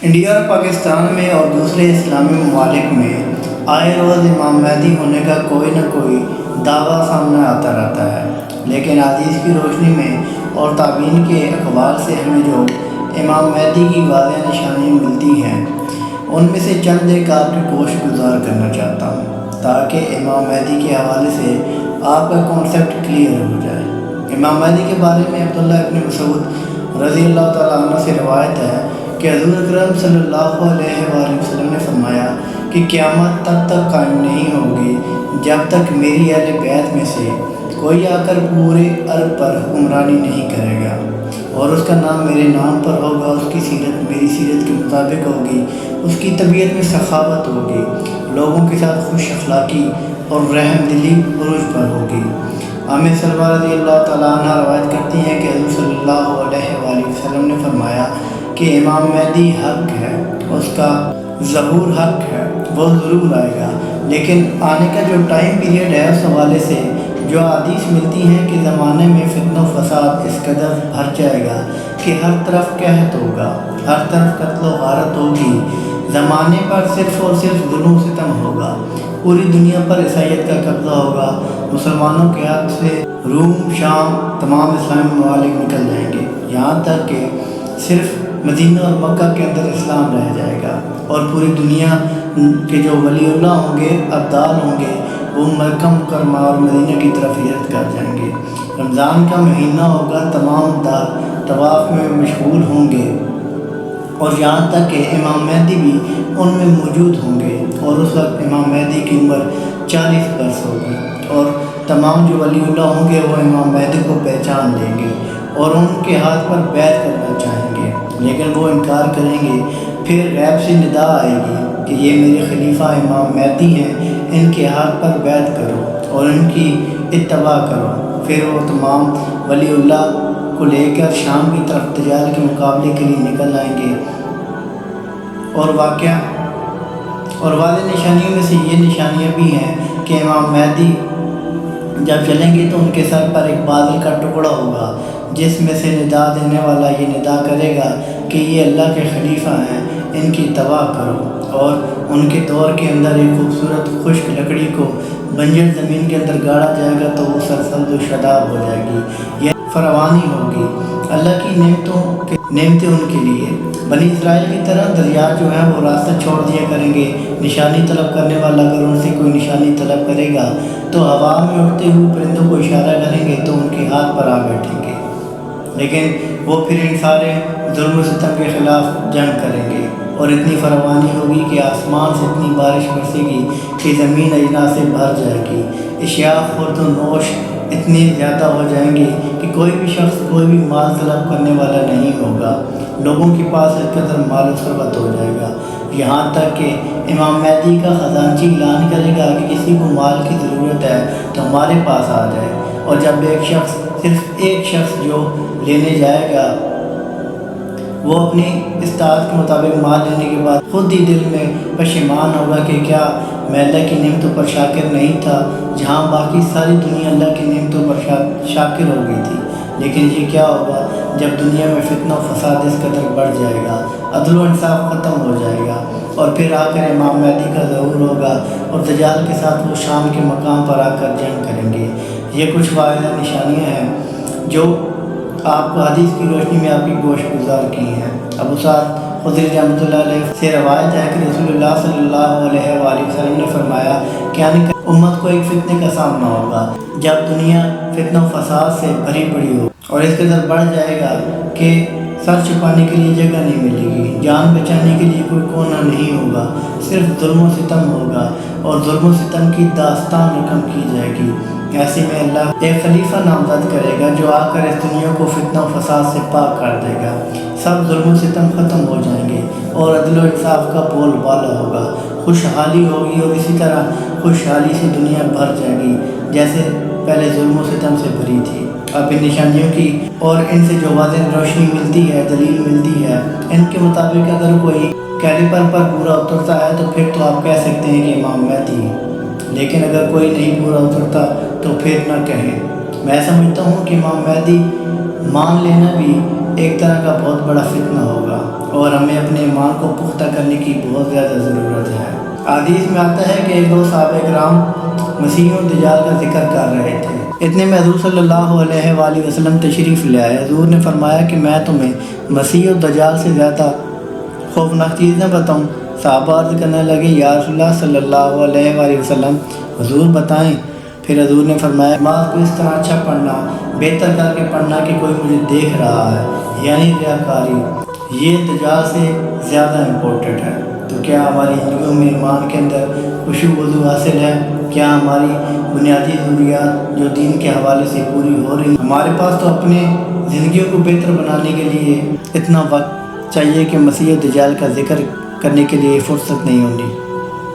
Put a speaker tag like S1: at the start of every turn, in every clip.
S1: India اور پاکستان میں اور دوسرے اسلامی ممالک میں آئے روز امام مہدی ہونے کا کوئی نہ کوئی دعویٰ سامنے آتا رہتا ہے، لیکن حدیث کی روشنی میں اور تابعین کے اقوال سے ہمیں جو امام مہدی کی واضح نشانیاں ملتی ہیں ان میں سے چند ایک آپ کی گوش گزار کرنا چاہتا ہوں تاکہ امام مہدی کے حوالے سے آپ کا کانسیپٹ کلیئر ہو جائے۔ امام مہدی کے بارے میں عبداللہ ابن مسعود رضی اللہ تعالیٰ عنہ سے روایت ہے کہ حضور اکرم صلی اللہ علیہ وآلہ وسلم نے فرمایا کہ قیامت تب تک قائم نہیں ہوگی جب تک میری اہل بیت میں سے کوئی آ کر پورے عرب پر حکمرانی نہیں کرے گا، اور اس کا نام میرے نام پر ہوگا، اس کی سیرت میری سیرت کے مطابق ہوگی، اس کی طبیعت میں سخاوت ہوگی، لوگوں کے ساتھ خوش اخلاقی اور رحم دلی عروج پر ہوگی۔ عامر سلمہ رضی اللہ تعالیٰ عنہ روایت کرتی ہیں کہ حضور صلی اللہ علیہ وآلہ وسلم نے فرمایا کہ امام مہدی حق ہے، اس کا ظہور حق ہے، وہ ضرور آئے گا، لیکن آنے کا جو ٹائم پیریڈ ہے اس حوالے سے جو حدیث ملتی ہیں کہ زمانے میں فتنہ و فساد اس قدر بھر جائے گا کہ ہر طرف قحط ہوگا، ہر طرف قتل و غارت ہوگی، زمانے پر صرف اور صرف ظلم و ستم ہوگا، پوری دنیا پر عیسائیت کا قبضہ ہوگا، مسلمانوں کے ہاتھ سے روم، شام، تمام اسلامی ممالک نکل جائیں گے، یہاں تک کہ صرف مدینہ اور مکہ کے اندر اسلام رہ جائے گا، اور پوری دنیا کے جو ولی اللہ ہوں گے، ابدال ہوں گے، وہ مکہ مکرمہ اور مدینہ کی طرف ہجرت کر جائیں گے۔ رمضان کا مہینہ ہوگا، تمام ابدال طواف میں مشغول ہوں گے، اور یہاں تک کہ امام مہدی بھی ان میں موجود ہوں گے، اور اس وقت امام مہدی کی عمر 40 برس ہوگی، اور تمام جو ولی اللہ ہوں گے وہ امام مہدی کو پہچان لیں گے اور ان کے ہاتھ پر بیعت کرنا چاہیں گے، لیکن وہ انکار کریں گے۔ پھر غیب سے ندا آئے گی کہ یہ میرے خلیفہ امام مہدی ہیں، ان کے ہاتھ پر بیعت کرو اور ان کی اتباع کرو۔ پھر وہ تمام ولی اللہ کو لے کر شام کی طرف دجال کے مقابلے کے لیے نکل آئیں گے، اور واضح نشانیوں میں سے یہ نشانیاں بھی ہیں کہ امام مہدی جب چلیں گے تو ان کے سر پر ایک بادل کا ٹکڑا ہوگا جس میں سے ندا دینے والا یہ ندا کرے گا کہ یہ اللہ کے خلیفہ ہیں، ان کی اتباع کرو، اور ان کے دور کے اندر ایک خوبصورت خشک لکڑی کو بنجر زمین کے اندر گاڑا جائے گا تو وہ سرسبز و شاداب ہو جائے گی، یہ فراوانی ہوگی، اللہ کی نعمتیں ان کے لیے۔ بنی اسرائیل کی طرح دریا جو ہیں وہ راستہ چھوڑ دیا کریں گے، نشانی طلب کرنے والا اگر ان سے کوئی نشانی طلب کرے گا تو ہوا میں اڑتے ہوئے پرندوں کو اشارہ کریں گے تو ان کے ہاتھ پر آ بیٹھیں گے، لیکن وہ پھر ان سارے ظلم و ستم کے خلاف جنگ کریں گے، اور اتنی فراوانی ہوگی کہ آسمان سے اتنی بارش برسے گی کہ زمین اجناس سے بھر جائے گی، اشیاء خورد و نوش اتنے زیادہ ہو جائیں گے کہ کوئی بھی شخص کوئی بھی مال طلب کرنے والا نہیں ہوگا، لوگوں کے پاس اس قدر مال و ثروت ہو جائے گا، یہاں تک کہ امام مہدی کا خزانچی اعلان کرے گا کہ کسی کو مال کی ضرورت ہے تو ہمارے پاس آ جائے، اور جب صرف ایک شخص جو لینے جائے گا وہ اپنی استطاعت کے مطابق مال لینے کے بعد خود ہی دل میں پشیمان ہوگا کہ کیا میں اللہ کی نعمتوں پر شاکر نہیں تھا، جہاں باقی ساری دنیا اللہ کی نعمتوں پر شاکر ہو گئی تھی۔ لیکن یہ کیا ہوگا جب دنیا میں فتنہ و فساد اس قدر بڑھ جائے گا، عدل و انصاف ختم ہو جائے گا، اور پھر آ کر امام مہدی کا ظہور ہوگا اور دجال کے ساتھ وہ شام کے مقام پر آ کر جنگ کریں گے۔ یہ کچھ واضح نشانیاں ہیں جو آپ کو حدیث کی روشنی میں آپ کی گوش گزار کی ہیں۔ ابو سعد خدری رحمۃ اللہ علیہ سے روایت ہے کہ رسول اللہ صلی اللہ علیہ وآلہ وسلم نے فرمایا کہ امت کو ایک فتنے کا سامنا ہوگا جب دنیا فتنہ و فساد سے بھری پڑی ہو، اور اس قدر بڑھ جائے گا کہ سر چھپانے کے لیے جگہ نہیں ملے گی، جان بچانے کے لیے کوئی کونا نہیں ہوگا، صرف ظلم و ستم ہوگا، اور ظلم و ستم کی داستان رقم کی جائے گی۔ ایسے میں اللہ ایک خلیفہ نامزد کرے گا جو آ کر اس دنیا کو فتنہ و فساد سے پاک کر دے گا، سب ظلم و ستم ختم ہو جائیں گے، اور عدل و انصاف کا بول بالا ہوگا، خوشحالی ہوگی، اور اسی طرح خوشحالی سے دنیا بھر جائے گی جیسے پہلے ظلم و ستم سے بھری تھی۔ اب ان نشانیوں کی اور ان سے جو واضح روشنی ملتی ہے، دلیل ملتی ہے، ان کے مطابق اگر کوئی کیلیپر پر پورا اترتا ہے تو پھر تو آپ کہہ سکتے ہیں کہ امام مہدی، لیکن اگر کوئی نہیں پورا اترتا تو پھر نہ کہیں۔ میں سمجھتا ہوں کہ امام مہدی مان لینا بھی ایک طرح کا بہت بڑا فتنہ ہوگا اور ہمیں اپنے ایمان کو پختہ کرنے کی بہت زیادہ ضرورت ہے۔ حدیث میں آتا ہے کہ ایک دو صحابہ کرام مسیح و دجال کا ذکر کر رہے تھے، اتنے میں حضور صلی اللہ علیہ وآلہ وسلم تشریف لے آئے۔ حضور نے فرمایا کہ میں تمہیں مسیح و دجال سے زیادہ خوفناک چیز نہ بتاؤں؟ صحابہ عرض کرنے لگے یا رسول اللہ صلی اللہ علیہ وآلہ وسلم حضور بتائیں۔ پھر حضور نے فرمایا نماز کو اس طرح اچھا پڑھنا، بہتر کر کے پڑھنا کہ کوئی مجھے دیکھ رہا ہے، یعنی ریاکاری، یہ دجال سے زیادہ امپورٹنٹ ہے۔ تو کیا ہماری زندگیوں میں ایمان کے اندر خشوع وضو حاصل ہے؟ کیا ہماری بنیادی ضروریات جو دین کے حوالے سے پوری ہو رہی ہیں؟ ہمارے پاس تو اپنے زندگیوں کو بہتر بنانے کے لیے اتنا وقت چاہیے کہ مسیح و دجال کا ذکر کرنے کے لیے فرصت نہیں ہونی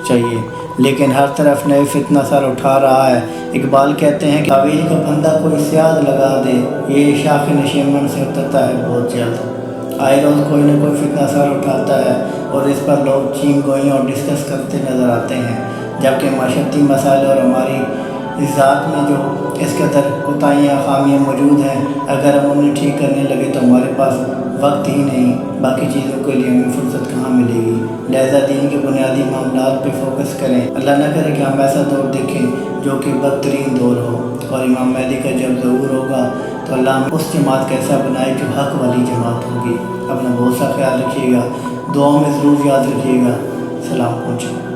S1: چاہیے، لیکن ہر طرف نئے فتنہ سر اٹھا رہا ہے۔ اقبال کہتے ہیں کہ تعویذ کا بندہ کوئی سیاض لگا دے، یہ شاخ نشیمن سے اترتا ہے بہت جلد۔ آئے روز کوئی نہ کوئی فتنہ سر اٹھاتا ہے اور اس پر لوگ چین گوئیاں اور ڈسکس کرتے نظر آتے ہیں، جبکہ معاشرتی مسائل اور ہماری ذات میں جو اس قدر کوتاہیاں خامیاں موجود ہیں، اگر ہم انہیں ٹھیک کرنے لگے تو ہمارے پاس وقت ہی نہیں، باقی چیزوں کے لیے ہمیں فرصت کہاں ملے گی۔ لہذا دین کے بنیادی معاملات پہ فوکس کریں۔ اللہ نہ کرے کہ ہم ایسا دور دیکھیں جو کہ بدترین دور ہو، اور امام مہدی کا جب ظہور ہوگا تو اللہ ہمیں اس جماعت کا ایسا بنائے جو حق والی جماعت ہوگی۔ اپنا بہت سا خیال رکھیے گا، دعاؤں میں ضرور یاد رکھیے گا۔ سلام پہنچے۔